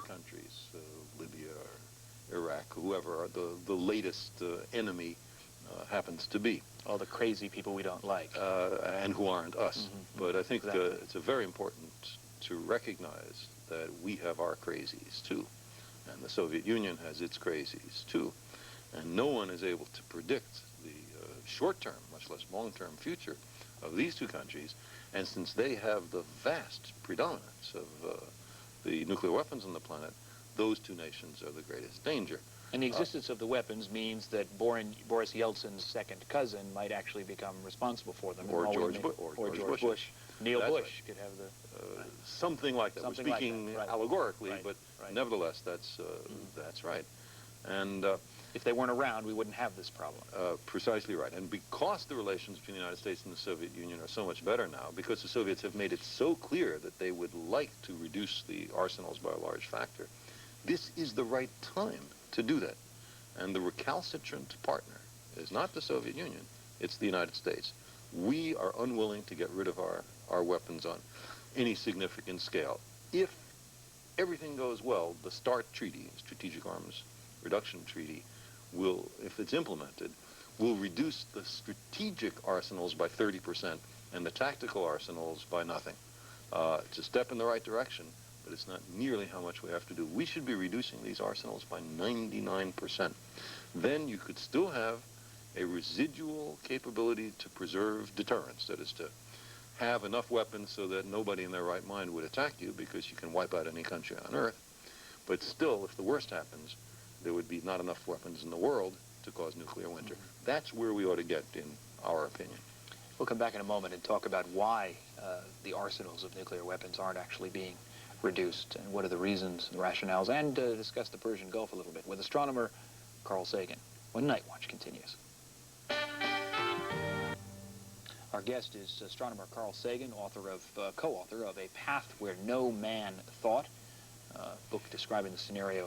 countries, Libya, or Iraq, whoever the latest enemy happens to be. All the crazy people we don't like. And who aren't us. But I think exactly. it's very important to recognize that we have our crazies too. And the Soviet Union has its crazies too. And no one is able to predict the short-term, much less long-term future of these two countries. And since they have the vast predominance of the nuclear weapons on the planet, those two nations are the greatest danger. And the existence of the weapons means that Boris Yeltsin's second cousin might actually become responsible for them. Or George Bush. Neil That's Bush right. could have the... something like that. Something We're speaking like that. Right. allegorically, Right. but Right. nevertheless, that's right. And if they weren't around, we wouldn't have this problem. precisely right. And because the relations between the United States and the Soviet Union are so much better now, because the Soviets have made it so clear that they would like to reduce the arsenals by a large factor, this is the right time to do that. And the recalcitrant partner is not the Soviet Union, it's the United States. We are unwilling to get rid of our weapons on any significant scale. If everything goes well, the START Treaty, Strategic Arms Reduction Treaty, will, if it's implemented, will reduce the strategic arsenals by 30% and the tactical arsenals by nothing. It's a step in the right direction, but it's not nearly how much we have to do. We should be reducing these arsenals by 99%. Then you could still have a residual capability to preserve deterrence, that is to have enough weapons so that nobody in their right mind would attack you because you can wipe out any country on Earth. But still, if the worst happens, there would be not enough weapons in the world to cause nuclear winter. That's where we ought to get, in our opinion. We'll come back in a moment and talk about why the arsenals of nuclear weapons aren't actually being reduced, and what are the reasons and rationales, and discuss the Persian Gulf a little bit with astronomer Carl Sagan when Night Watch continues. Our guest is astronomer Carl Sagan, co-author of A Path Where No Man Thought, a book describing the scenario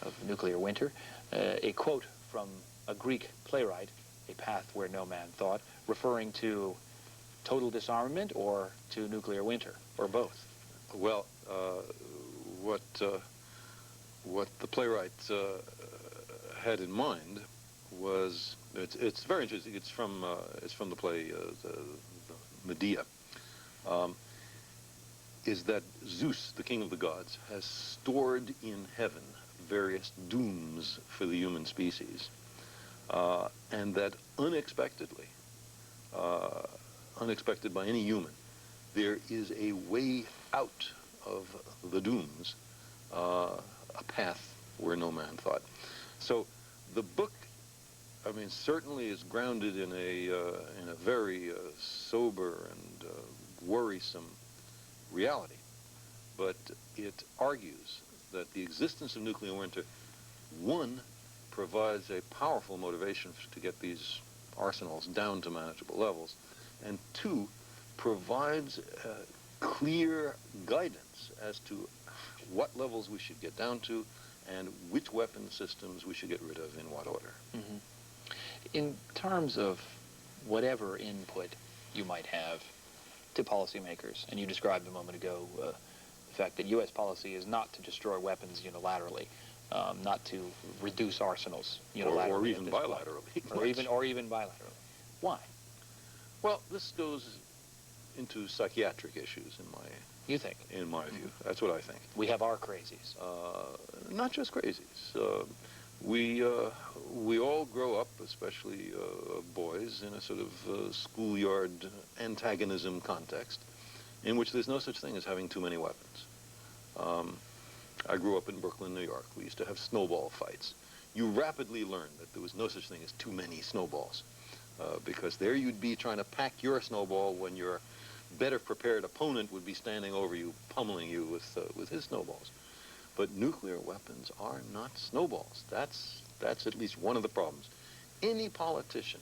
of nuclear winter. A quote from a Greek playwright, A Path Where No Man Thought, referring to total disarmament or to nuclear winter, or both. Well, what the playwright had in mind was, it's very interesting. It's from the play the Medina. Is that Zeus, the king of the gods, has stored in heaven various dooms for the human species, and that unexpectedly, unexpected by any human, there is a way out of the dooms, a path where no man thought. So the book, I mean, certainly is grounded in a very sober and worrisome reality, but it argues that the existence of nuclear winter, one, provides a powerful motivation to get these arsenals down to manageable levels, and two, provides clear guidance as to what levels we should get down to and which weapon systems we should get rid of in what order. In terms of whatever input you might have to policymakers, and you described a moment ago the fact that U.S. policy is not to destroy weapons unilaterally, not to reduce arsenals unilaterally. Or even bilaterally. or even bilaterally. Why? Well, this goes into psychiatric issues You think? in my view. That's what I think. We have our crazies. Not just crazies. We all grow up, especially boys, in a sort of schoolyard antagonism context in which there's no such thing as having too many weapons. I grew up in Brooklyn, New York. We used to have snowball fights. You rapidly learned that there was no such thing as too many snowballs, because there you'd be trying to pack your snowball when your better prepared opponent would be standing over you, pummeling you with his snowballs. But nuclear weapons are not snowballs. That's at least one of the problems. Any politician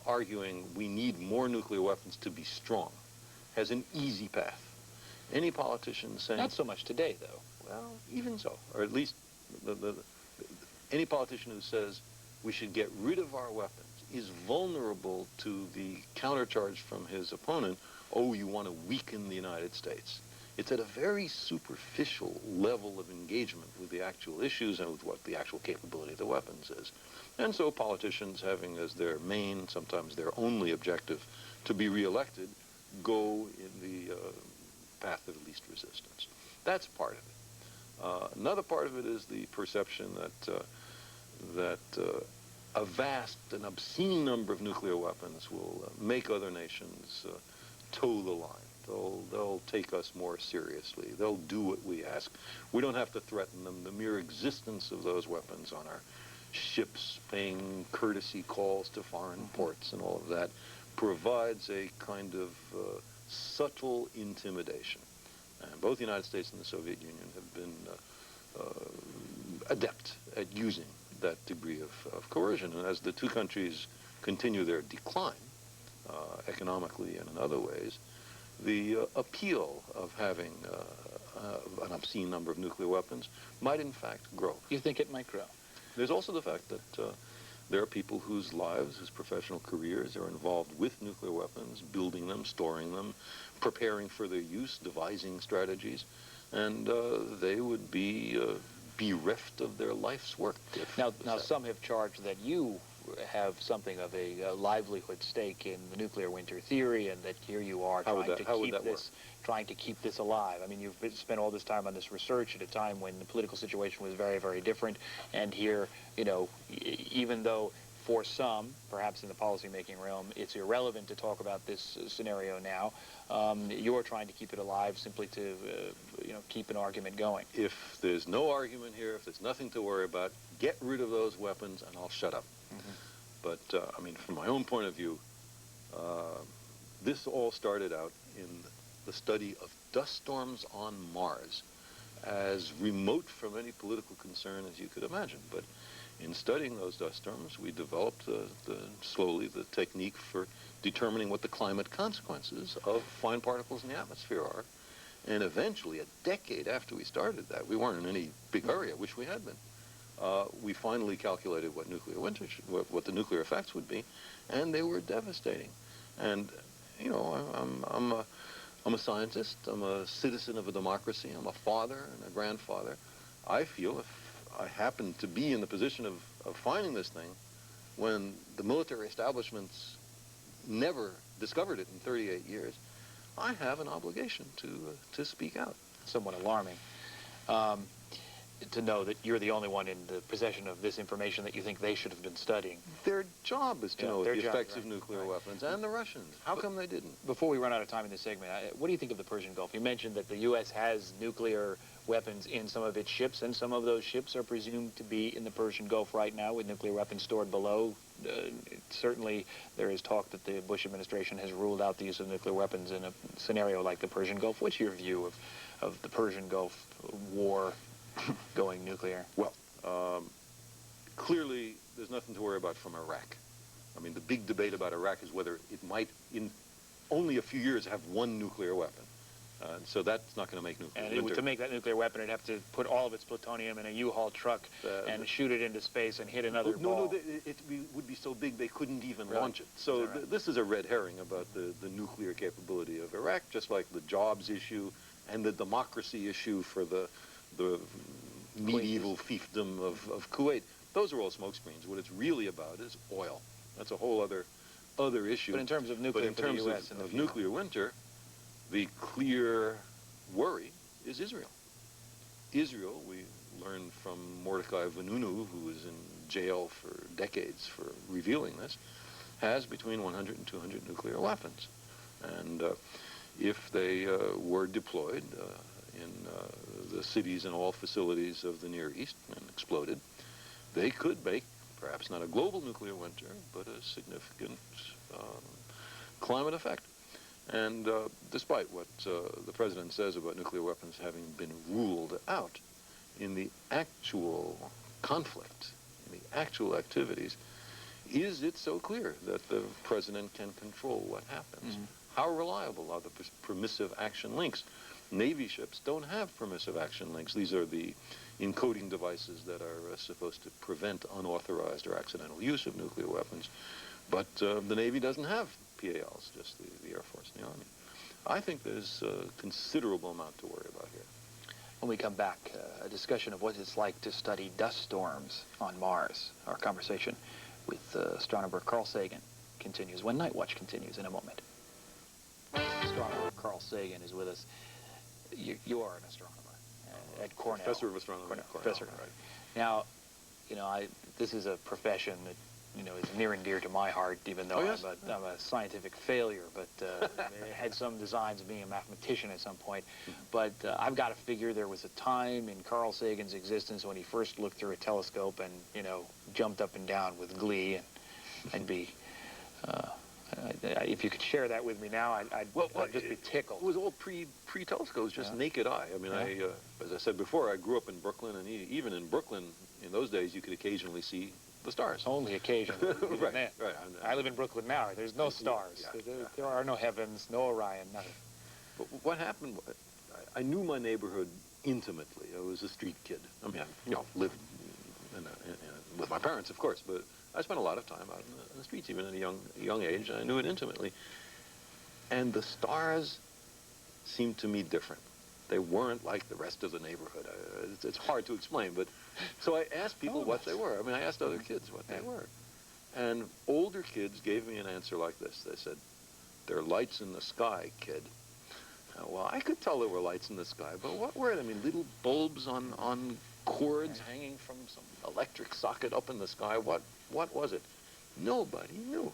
arguing we need more nuclear weapons to be strong has an easy path. Any politician saying... Not so much today, though. Well, even so. Or at least any politician who says we should get rid of our weapons is vulnerable to the countercharge from his opponent, oh, you want to weaken the United States. It's at a very superficial level of engagement with the actual issues and with what the actual capability of the weapons is. And so politicians, having as their main, sometimes their only objective to be reelected, go in the path of least resistance. That's part of it. Another part of it is the perception that a vast and obscene number of nuclear weapons will make other nations toe the line. They'll take us more seriously. They'll do what we ask. We don't have to threaten them. The mere existence of those weapons on our ships, paying courtesy calls to foreign ports and all of that, provides a kind of subtle intimidation. And both the United States and the Soviet Union have been adept at using that degree of coercion. And as the two countries continue their decline, economically and in other ways, the appeal of having an obscene number of nuclear weapons might in fact grow. You think it might grow? There's also the fact that there are people whose lives, whose professional careers are involved with nuclear weapons, building them, storing them, preparing for their use, devising strategies, and they would be bereft of their life's work. Now some have charged that you have something of a livelihood stake in the nuclear winter theory, and that here you are trying to keep this alive. I mean, you've spent all this time on this research at a time when the political situation was very, very different, and here, you know, even though for some, perhaps in the policymaking realm, it's irrelevant to talk about this scenario now, you're trying to keep it alive simply to, you know, keep an argument going. If there's no argument here, if there's nothing to worry about, get rid of those weapons and I'll shut up. But, I mean, from my own point of view, this all started out in the study of dust storms on Mars, as remote from any political concern as you could imagine. But in studying those dust storms, we developed slowly the technique for determining what the climate consequences of fine particles in the atmosphere are. And eventually, a decade after we started that, we weren't in any big hurry, I wish we had been. We finally calculated what nuclear winter, what the nuclear effects would be, and they were devastating. And you know, I'm a scientist. I'm a citizen of a democracy. I'm a father and a grandfather. I feel if I happen to be in the position of finding this thing, when the military establishments never discovered it in 38 years, I have an obligation to speak out. Somewhat alarming. To know that you're the only one in the possession of this information that you think they should have been studying. Their job is to know the effects of nuclear weapons, and the Russians. How come they didn't? Before we run out of time in this segment, what do you think of the Persian Gulf? You mentioned that the U.S. has nuclear weapons in some of its ships, and some of those ships are presumed to be in the Persian Gulf right now with nuclear weapons stored below. Certainly, there is talk that the Bush administration has ruled out the use of nuclear weapons in a scenario like the Persian Gulf. What's your view of the Persian Gulf war going nuclear? Well, clearly there's nothing to worry about from Iraq. I mean, the big debate about Iraq is whether it might, in only a few years, have one nuclear weapon. So that's not going to make nuclear winter. And to make that nuclear weapon, it'd have to put all of its plutonium in a U-Haul truck and shoot it into space and hit another ball. No, it would be so big they couldn't even launch it. So this is a red herring about the nuclear capability of Iraq, just like the jobs issue and the democracy issue for the medieval fiefdom of Kuwait. Those are all smokescreens. What it's really about is oil. That's a whole other issue. But in terms of nuclear for the U.S. and of nuclear winter, the clear worry is Israel. Israel, we learned from Mordecai Vanunu, who was in jail for decades for revealing this, has between 100 and 200 nuclear weapons. And if they were deployed in the cities and all facilities of the Near East and exploded, they could make perhaps not a global nuclear winter, but a significant climate effect. And despite what the president says about nuclear weapons having been ruled out, in the actual conflict, in the actual activities, is it so clear that the president can control what happens? How reliable are the permissive action links? Navy ships don't have permissive action links. These are the encoding devices that are supposed to prevent unauthorized or accidental use of nuclear weapons. But the Navy doesn't have PALs, just the Air Force and the Army. I think there's a considerable amount to worry about here. When we come back, a discussion of what it's like to study dust storms on Mars. Our conversation with astronomer Carl Sagan continues when Nightwatch continues in a moment. Astronomer Carl Sagan is with us. You are an astronomer at Cornell. Professor of astronomy Cornell. at Cornell. Professor. Right. Now, you know, this is a profession that, you know, is near and dear to my heart, even though yes? I'm a scientific failure, but I had some designs of being a mathematician at some point. But I've got to figure there was a time in Carl Sagan's existence when he first looked through a telescope and, you know, jumped up and down with glee, and I'd be, if you could share that with me now, I'd just be tickled. It was all pre-telescopes, just naked eye. I mean, as I said before, I grew up in Brooklyn, and even in Brooklyn, in those days, you could occasionally see the stars. Only occasionally. Right, right. I live in Brooklyn now. There's no stars. Yeah. There are no heavens, no Orion, nothing. But what happened, I knew my neighborhood intimately. I was a street kid. I mean, I lived with my parents, of course, but I spent a lot of time out in the streets, even at a young age, and I knew it intimately. And the stars seemed to me different. They weren't like the rest of the neighborhood. It's hard to explain, but so I asked people what they were. I mean, I asked other kids what they were. And older kids gave me an answer like this. They said, "They're lights in the sky, kid." Well, I could tell there were lights in the sky, but what were they? I mean, little bulbs on cords hanging from some electric socket up in the sky. What was it? Nobody knew.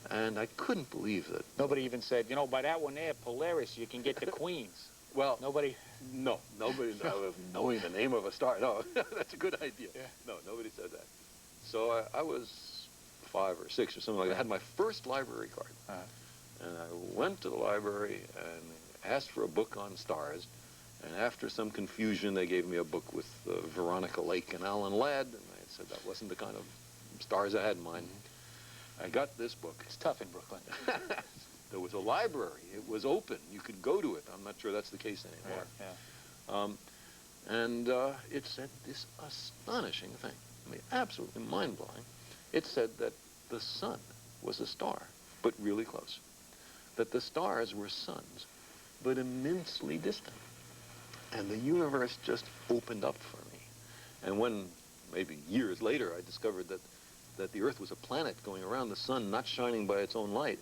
And I couldn't believe that. Nobody even said, you know, by that one there, Polaris, you can get to Queens. Well, nobody. No, nobody. Knowing the name of a star. No, that's a good idea. Yeah. No, nobody said that. So I was 5 or 6 or something like that. I had my first library card, and I went to the library and asked for a book on stars. And after some confusion, they gave me a book with Veronica Lake and Alan Ladd, and I said that wasn't the kind of stars I had in mind. I got this book. It's tough in Brooklyn. There was a library. It was open. You could go to it. I'm not sure that's the case anymore. Yeah. It said this astonishing thing. I mean, absolutely mind-blowing. It said that the sun was a star, but really close. That the stars were suns, but immensely distant. And the universe just opened up for me. And when, maybe years later, I discovered that the Earth was a planet going around the sun, not shining by its own light,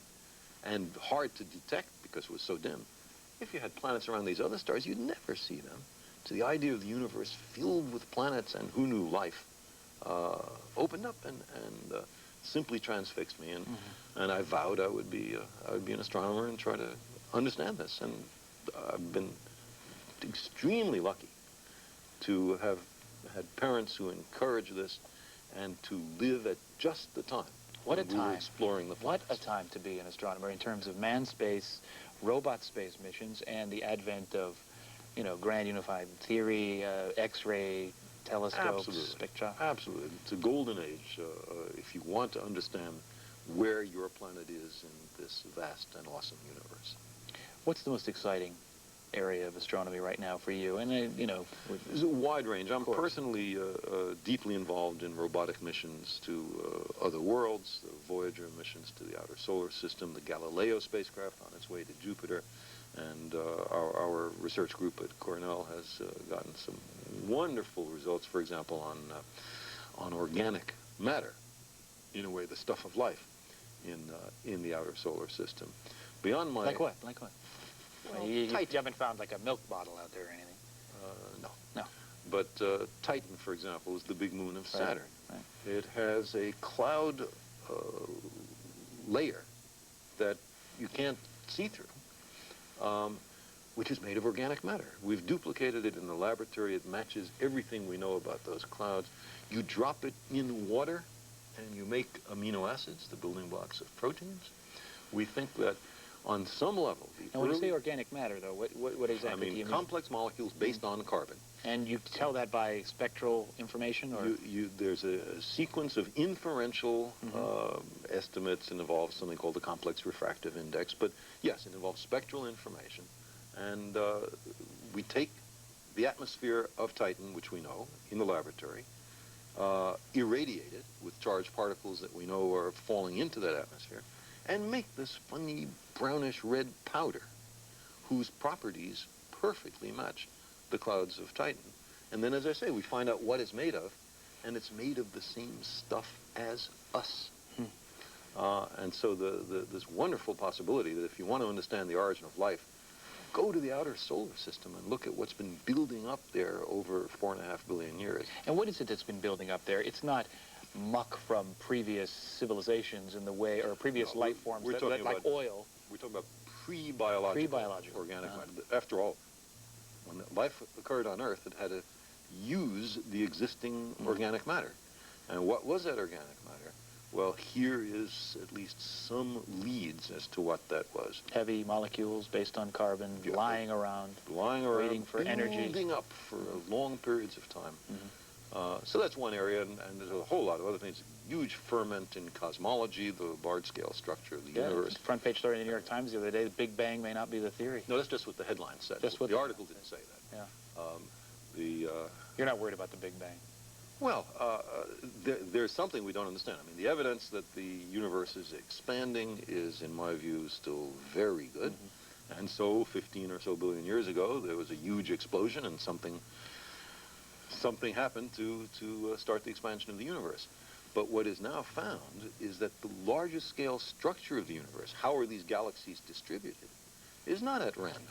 and hard to detect because it was so dim. If you had planets around these other stars, you'd never see them. So the idea of the universe filled with planets and who knew life opened up and simply transfixed me. And I vowed I would be an astronomer and try to understand this. And I've been extremely lucky to have had parents who encouraged this and to live at just the time. What a time. We were exploring the planets. What a time to be an astronomer in terms of manned space, robot space missions, and the advent of, you know, grand unified theory, X-ray telescopes, spectra. Absolutely. It's a golden age if you want to understand where your planet is in this vast and awesome universe. What's the most exciting area of astronomy right now for you? And, you know... There's a wide range. I'm personally deeply involved in robotic missions to other worlds, the Voyager missions to the outer solar system, the Galileo spacecraft on its way to Jupiter, and our research group at Cornell has gotten some wonderful results, for example, on organic matter, in a way, the stuff of life in the outer solar system. Beyond my... Like what? Like what? Well, you haven't found like a milk bottle out there or anything? No. No. But Titan, for example, is the big moon of Saturn. Right. It has a cloud layer that you can't see through, which is made of organic matter. We've duplicated it in the laboratory. It matches everything we know about those clouds. You drop it in water, and you make amino acids, the building blocks of proteins. We think that on some level, and when you say organic matter, though, what exactly do you mean? Complex molecules based on carbon. And you tell that by spectral information, or there's a sequence of inferential estimates, and involves something called the complex refractive index. But yes, it involves spectral information, and we take the atmosphere of Titan, which we know in the laboratory, irradiate it with charged particles that we know are falling into that atmosphere, and make this funny brownish red powder. whose properties perfectly match the clouds of Titan. And then, as I say, we find out what it's made of, and it's made of the same stuff as us. And so this wonderful possibility that if you want to understand the origin of life, go to the outer solar system and look at what's been building up there over 4.5 billion years. And what is it that's been building up there? It's not muck from previous civilizations in the way, or previous life forms like oil. We're talking about pre-biological organic matter. After all, when life occurred on Earth, it had to use the existing organic matter. And what was that organic matter? Well, here is at least some leads as to what that was. Heavy molecules based on carbon, lying around, waiting for energy. Building up for long periods of time. So that's one area, and there's a whole lot of other things. Huge ferment in cosmology, the large-scale structure of the universe. Front page story in the New York Times the other day, the Big Bang may not be the theory. No, that's just what the headline said. The article didn't say that. Yeah. You're not worried about the Big Bang? Well, there's something we don't understand. I mean, the evidence that the universe is expanding is, in my view, still very good. And so 15 or so billion years ago, there was a huge explosion, and something happened to start the expansion of the universe. But what is now found is that the largest scale structure of the universe, how are these galaxies distributed, is not at random.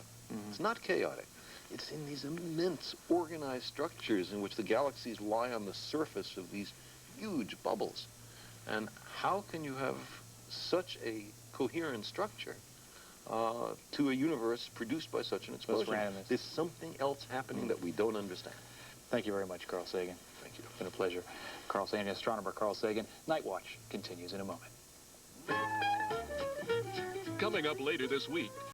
It's not chaotic. It's in these immense organized structures in which the galaxies lie on the surface of these huge bubbles. And how can you have such a coherent structure to a universe produced by such an explosion? There's something else happening that we don't understand. Thank you very much, Carl Sagan. Thank you. It's been a pleasure. Carl Sagan, astronomer Carl Sagan. Nightwatch continues in a moment. Coming up later this week,